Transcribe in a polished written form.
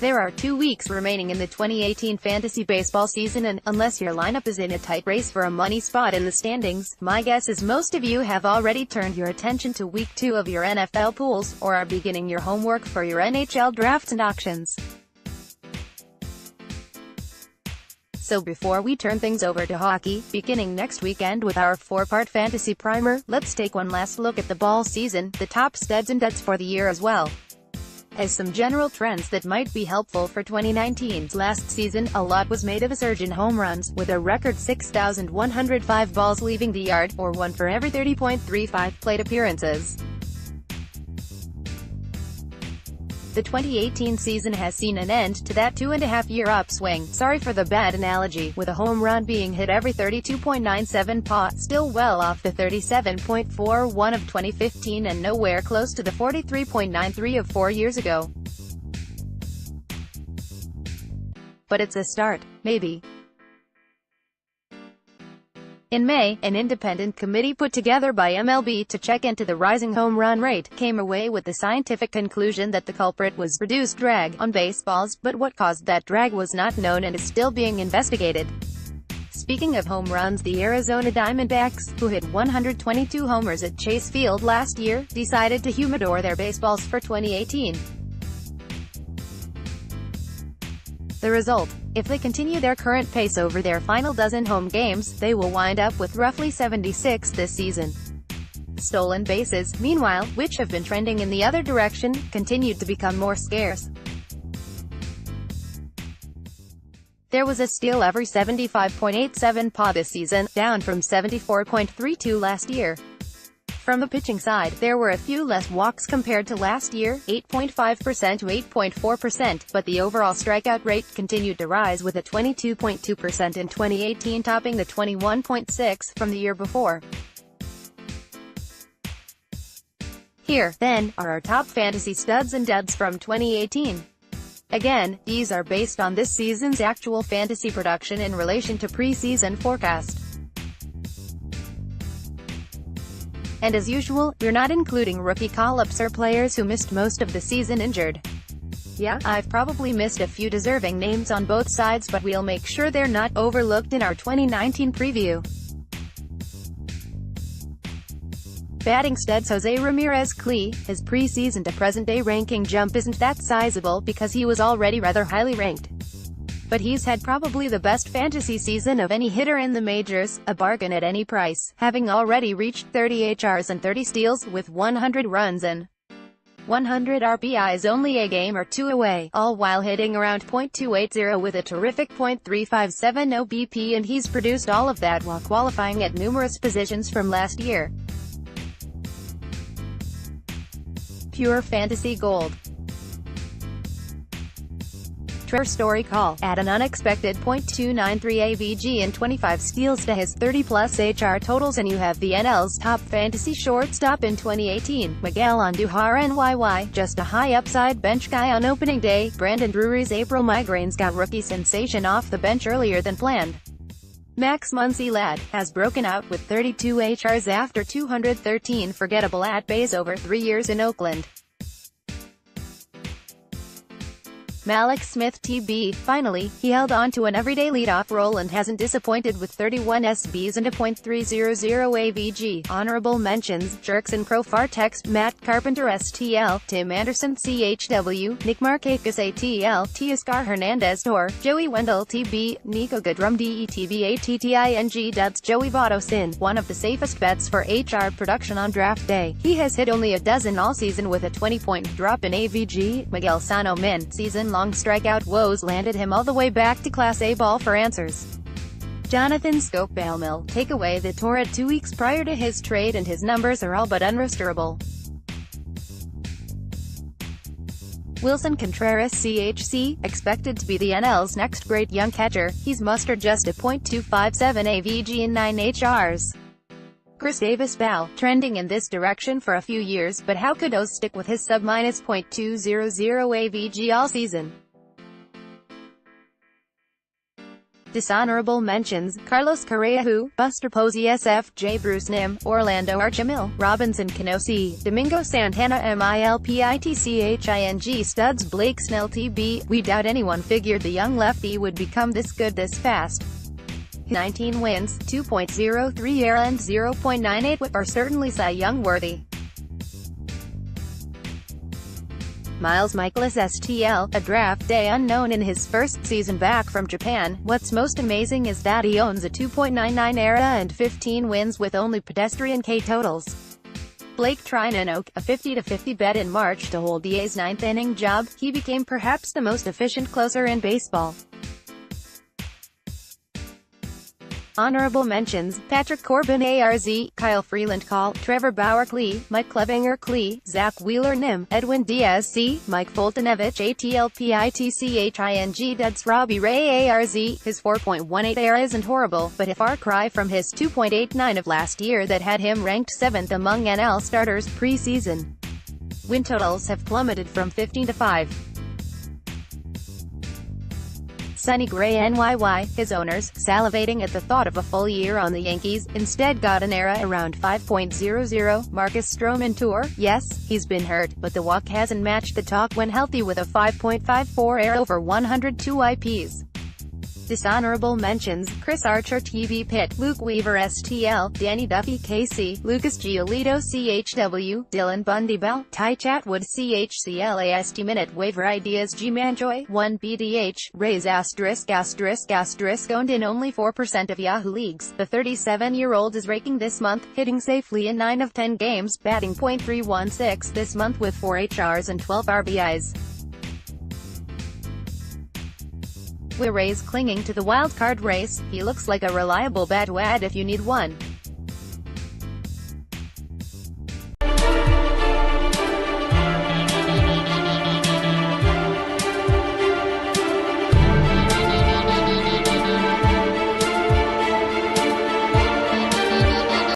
There are 2 weeks remaining in the 2018 fantasy baseball season, and, unless your lineup is in a tight race for a money spot in the standings, my guess is most of you have already turned your attention to Week 2 of your NFL pools, or are beginning your homework for your NHL drafts and auctions. So before we turn things over to hockey, beginning next weekend with our 4-part fantasy primer, let's take one last look at the ball season, the top studs and duds for the year as well as some general trends that might be helpful for 2019's last season. A lot was made of a surge in home runs, with a record 6,105 balls leaving the yard, or 1 for every 30.35 plate appearances. The 2018 season has seen an end to that 2.5-year upswing, sorry for the bad analogy, with a home run being hit every 32.97 paw, still well off the 37.41 of 2015 and nowhere close to the 43.93 of 4 years ago. But it's a start, maybe. In May, an independent committee put together by MLB to check into the rising home run rate came away with the scientific conclusion that the culprit was reduced drag on baseballs, but what caused that drag was not known and is still being investigated. Speaking of home runs, the Arizona Diamondbacks, who hit 122 homers at Chase Field last year, decided to humidor their baseballs for 2018. The result: if they continue their current pace over their final dozen home games, they will wind up with roughly 76 this season. Stolen bases, meanwhile, which have been trending in the other direction, continued to become more scarce. There was a steal every 75.87 paw this season, down from 74.32 last year. From the pitching side, there were a few less walks compared to last year, 8.5% to 8.4%, but the overall strikeout rate continued to rise, with a 22.2% in 2018 topping the 21.6% from the year before. Here, then, are our top fantasy studs and duds from 2018. Again, these are based on this season's actual fantasy production in relation to preseason forecast. And as usual, we're not including rookie call-ups or players who missed most of the season injured. Yeah, I've probably missed a few deserving names on both sides, but we'll make sure they're not overlooked in our 2019 preview. Batting studs: Jose Ramirez Clee. His preseason to present-day ranking jump isn't that sizable because he was already rather highly ranked. But he's had probably the best fantasy season of any hitter in the majors, a bargain at any price, having already reached 30 HRs and 30 steals, with 100 runs and 100 RBIs only a game or two away, all while hitting around .280 with a terrific .357 OBP, and he's produced all of that while qualifying at numerous positions from last year. Pure fantasy gold. Trevor Story call, at an unexpected .293 AVG and 25 steals to his 30-plus HR totals, and you have the NL's top fantasy shortstop in 2018, Miguel Andujar NYY, just a high-upside bench guy on opening day. Brandon Drury's April migraines got rookie sensation off the bench earlier than planned. Max Muncy lad has broken out with 32 HRs after 213 forgettable at-bats over 3 years in Oakland. Malik Smith TB, finally, he held on to an everyday leadoff role and hasn't disappointed with 31 SBs and a .300 AVG. Honorable mentions: Jerkson Profar text, Matt Carpenter STL, Tim Anderson CHW, Nick Markakis ATL, Teoscar Hernandez Tor, Joey Wendell TB, Nico Goodrum DETBATTING duds. Joey Votto Sin, one of the safest bets for HR production on draft day. He has hit only a dozen all season with a 20-point drop in AVG. Miguel Sano Min, season-long strikeout woes landed him all the way back to Class A ball for answers. Jonathan Scope Bailmill, take away the torrid 2 weeks prior to his trade and his numbers are all but unrestorable. Wilson Contreras CHC, expected to be the NL's next great young catcher, he's mustered just a .257 AVG in 9 HRs. Chris Davis Bell, trending in this direction for a few years, but how could Oz stick with his sub-minus .200 AVG all season? Dishonorable mentions: Carlos Correa Who, Buster Posey SFJ Bruce Nim, Orlando Archimil, Robinson Cano C, Domingo Santana MILPITCHING Studs Blake Snell TB. We doubt anyone figured the young lefty would become this good this fast. 19 wins, 2.03 ERA and 0.98 WHIP are certainly Cy Young worthy. Miles Michaelis STL, a draft day unknown in his first season back from Japan. What's most amazing is that he owns a 2.99 ERA and 15 wins with only pedestrian K totals. Blake Trinan a 50-50 bet in March to hold the A's ninth inning job. He became perhaps the most efficient closer in baseball. Honorable mentions: Patrick Corbin ARZ, Kyle Freeland Call, Trevor Bauer Klee, Mike Clevinger Klee, Zach Wheeler Nim, Edwin Diaz C, Mike Fultonevich ATLPITCHING Duds Robbie Ray ARZ. His 4.18 ERA isn't horrible, but a far cry from his 2.89 of last year that had him ranked 7th among NL starters pre-season. Win totals have plummeted from 15 to 5. Sonny Gray NYY, his owners, salivating at the thought of a full year on the Yankees, instead got an ERA around 5.00. Marcus Stroman Tour, yes, he's been hurt, but the walk hasn't matched the talk when healthy with a 5.54 ERA over 102 IPs. Dishonorable mentions: Chris Archer TV Pitt, Luke Weaver STL, Danny Duffy KC, Lucas Giolito CHW, Dylan Bundy Bell, Ty Chatwood CHCLAST Minute Waiver Ideas G Manjoy 1 BDH, Rays owned in only 4% of Yahoo leagues. The 37-year-old is raking this month, hitting safely in 9 of 10 games, batting .316 this month with 4 HRs and 12 RBIs. With Rays clinging to the wild card race, he looks like a reliable bat wad if you need one.